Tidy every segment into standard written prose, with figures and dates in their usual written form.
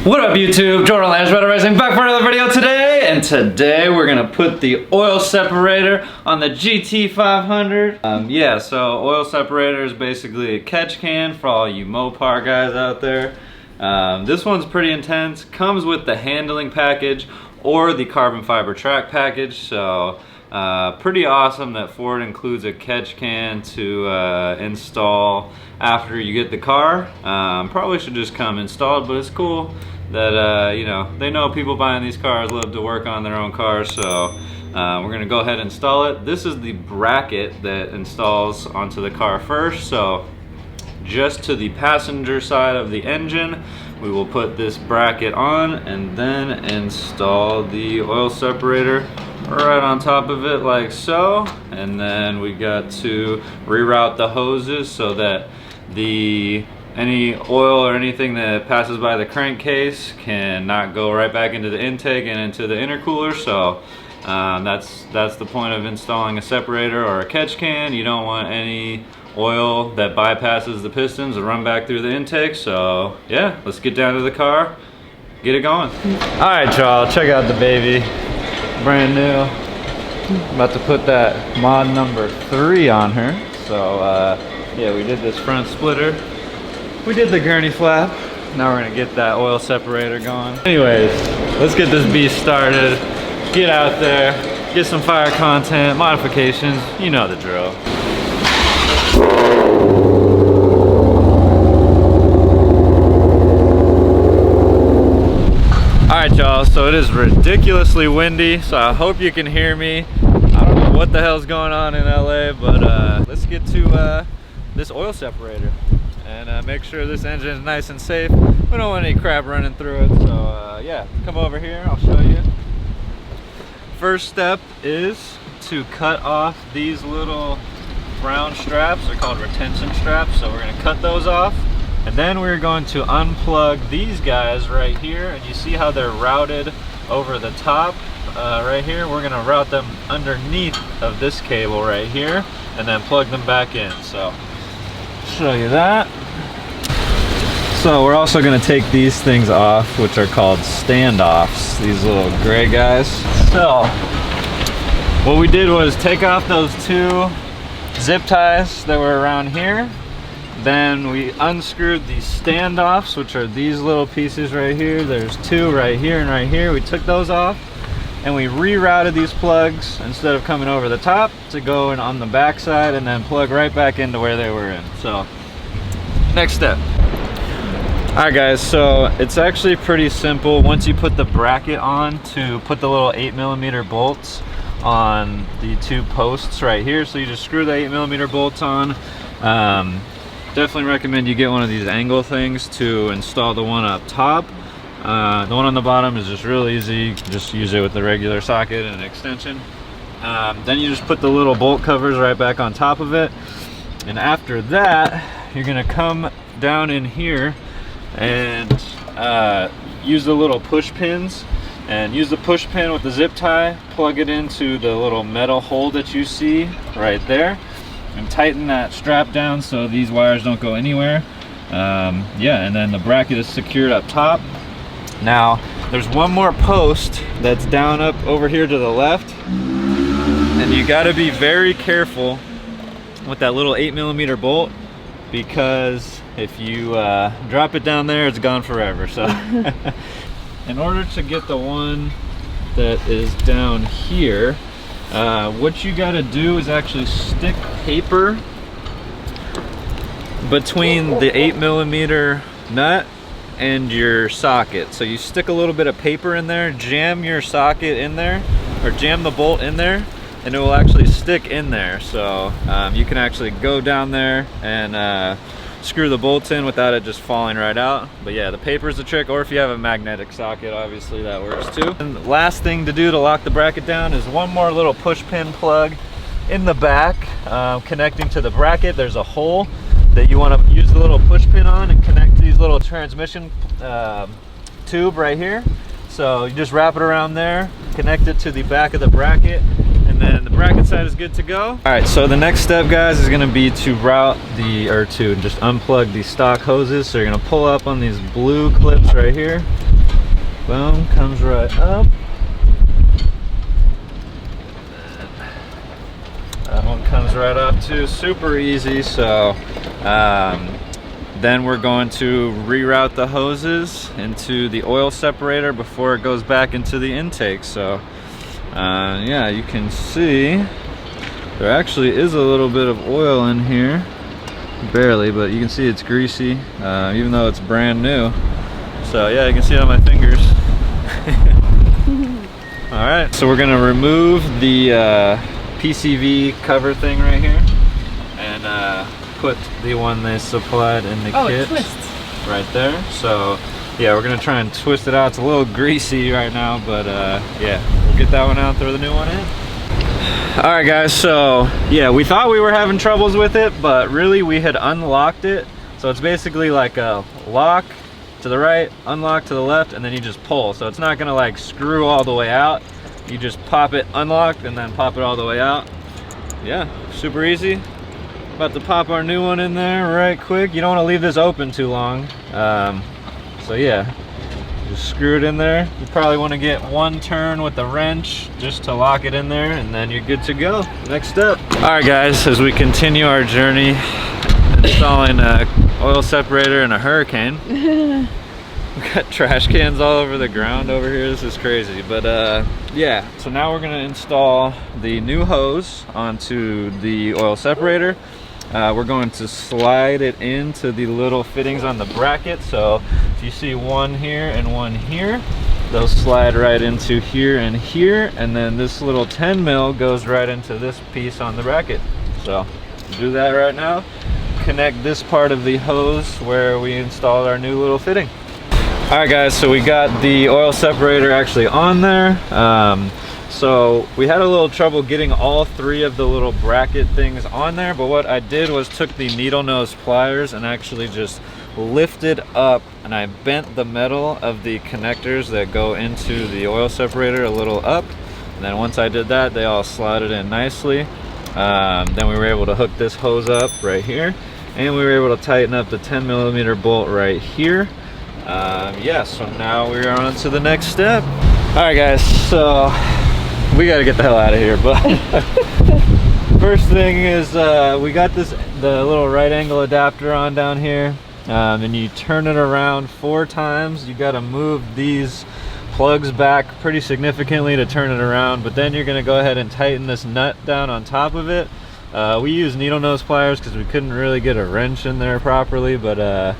What up YouTube, Jordan Lange, Redeye Racing, back for another video today, and today we're gonna put the oil separator on the Gt500. Yeah, so oil separator is basically a catch can for all you Mopar guys out there. This one's pretty intense, comes with the handling package or the carbon fiber track package, so pretty awesome that Ford includes a catch can to install after you get the car. Probably should just come installed, but it's cool that you know, they know people buying these cars love to work on their own cars, so we're gonna go ahead and install it. This is the bracket that installs onto the car first, so just to the passenger side of the engine we will put this bracket on and then install the oil separator right on top of it like so, and then we got to reroute the hoses so that any oil or anything that passes by the crankcase can not go right back into the intake and into the intercooler. So that's the point of installing a separator or a catch can. You don't want any oil that bypasses the pistons to run back through the intake. So yeah, let's get down to the car, get it going. All right y'all, check out the baby, brand new. I'm about to put that mod number 3 on her. So yeah, we did this front splitter, we did the gurney flap, now we're gonna get that oil separator going. Anyways, let's get this beast started, get out there, get some fire content, modifications, you know the drill. Alright y'all, so it is ridiculously windy, so I hope you can hear me. I don't know what the hell's going on in LA, but let's get to this oil separator and make sure this engine is nice and safe. We don't want any crap running through it, so yeah, come over here, I'll show you. First step is to cut off these little brown straps. They're called retention straps, so we're going to cut those off. And then we're going to unplug these guys right here, and you see how they're routed over the top right here. We're going to route them underneath of this cable right here and then plug them back in. So show you that. So we're also going to take these things off, which are called standoffs, these little gray guys. So what we did was take off those 2 zip ties that were around here. Then we unscrewed the standoffs, which are these little pieces right here. There's 2 right here and right here. We took those off and we rerouted these plugs, instead of coming over the top, to go in on the back side and then plug right back into where they were in. So next step. Alright guys, so it's actually pretty simple once you put the bracket on to put the little 8mm bolts on the 2 posts right here. So you just screw the 8mm bolts on. Definitely recommend you get one of these angle things to install the one up top. The one on the bottom is just real easy, just use it with the regular socket and extension. Then you just put the little bolt covers right back on top of it, and after that you're gonna come down in here and use the little push pins, and use the push pin with the zip tie, plug it into the little metal hole that you see right there, and tighten that strap down so these wires don't go anywhere. Yeah, and then the bracket is secured up top. Now there's one more post that's down up over here to the left, and you got to be very careful with that little 8mm bolt, because if you drop it down there, it's gone forever. So in order to get the one that is down here, what you got to do is actually stick paper between the 8mm nut and your socket. So you stick a little bit of paper in there, jam your socket in there, or jam the bolt in there, and it will actually stick in there. So you can actually go down there and screw the bolts in without it just falling right out. But yeah, the paper is the trick, or if you have a magnetic socket, obviously that works too. And the last thing to do to lock the bracket down is one more little push pin plug in the back, connecting to the bracket. There's a hole that you want to use the little push pin on and connect to these little transmission tube right here. So you just wrap it around there, connect it to the back of the bracket, and then the bracket side is good to go. All right, so the next step, guys, is gonna be to route to just unplug the stock hoses. So you're gonna pull up on these blue clips right here, Boom, comes right up. That one comes right off too, super easy. So then we're going to reroute the hoses into the oil separator before it goes back into the intake. So yeah, you can see there actually is a little bit of oil in here, barely, but you can see it's greasy, even though it's brand new. So yeah, you can see it on my fingers. All right, so we're gonna remove the PCV cover thing right here and put the one they supplied in the kit right there. So yeah, we're gonna try and twist it out. It's a little greasy right now, but yeah, we'll get that one out, throw the new one in. All right guys, so yeah, we thought we were having troubles with it, but really we had unlocked it. So it's basically like a lock to the right, unlock to the left, and then you just pull. So it's not gonna like screw all the way out. You just pop it unlocked and then pop it all the way out. Yeah, super easy. About to pop our new one in there right quick. You don't want to leave this open too long. So yeah, just screw it in there. You probably want to get one turn with the wrench just to lock it in there, and then you're good to go. Next step. All right guys, as we continue our journey installing an oil separator in a Hurricane. We've got trash cans all over the ground over here. This is crazy, but yeah, so now we're gonna install the new hose onto the oil separator. We're going to slide it into the little fittings on the bracket. So if you see one here and one here, they'll slide right into here, and then this little 10 mil goes right into this piece on the bracket. So do that right now. Connect this part of the hose where we installed our new little fitting. All right guys, so we got the oil separator actually on there. So we had a little trouble getting all three of the little bracket things on there, but what I did was took the needle nose pliers and actually just lifted up, and I bent the metal of the connectors that go into the oil separator a little up, and then once I did that, they all slotted in nicely. Then we were able to hook this hose up right here, and we were able to tighten up the 10mm bolt right here. Yeah, so now we are on to the next step. All right guys, so we got to get the hell out of here, but first thing is we got the little right angle adapter on down here, and you turn it around 4 times. You got to move these plugs back pretty significantly to turn it around, but then you're going to go ahead and tighten this nut down on top of it. We use needle nose pliers because we couldn't really get a wrench in there properly, but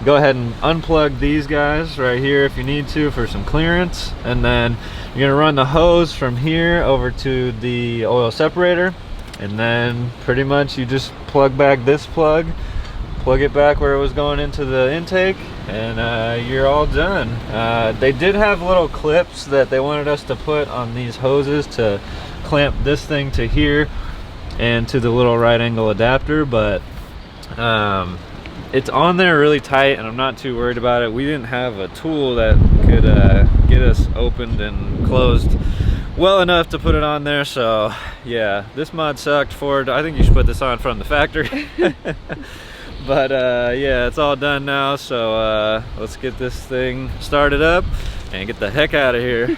go ahead and unplug these guys right here if you need to for some clearance, and then you're going to run the hose from here over to the oil separator, and then pretty much you just plug back this plug it back where it was going into the intake, and you're all done. They did have little clips that they wanted us to put on these hoses to clamp this thing to here and to the little right angle adapter, but it's on there really tight and I'm not too worried about it. We didn't have a tool that could get us opened and closed well enough to put it on there. So yeah, this mod sucked. Ford, I think you should put this on from the factory. But yeah, it's all done now, so let's get this thing started up and get the heck out of here.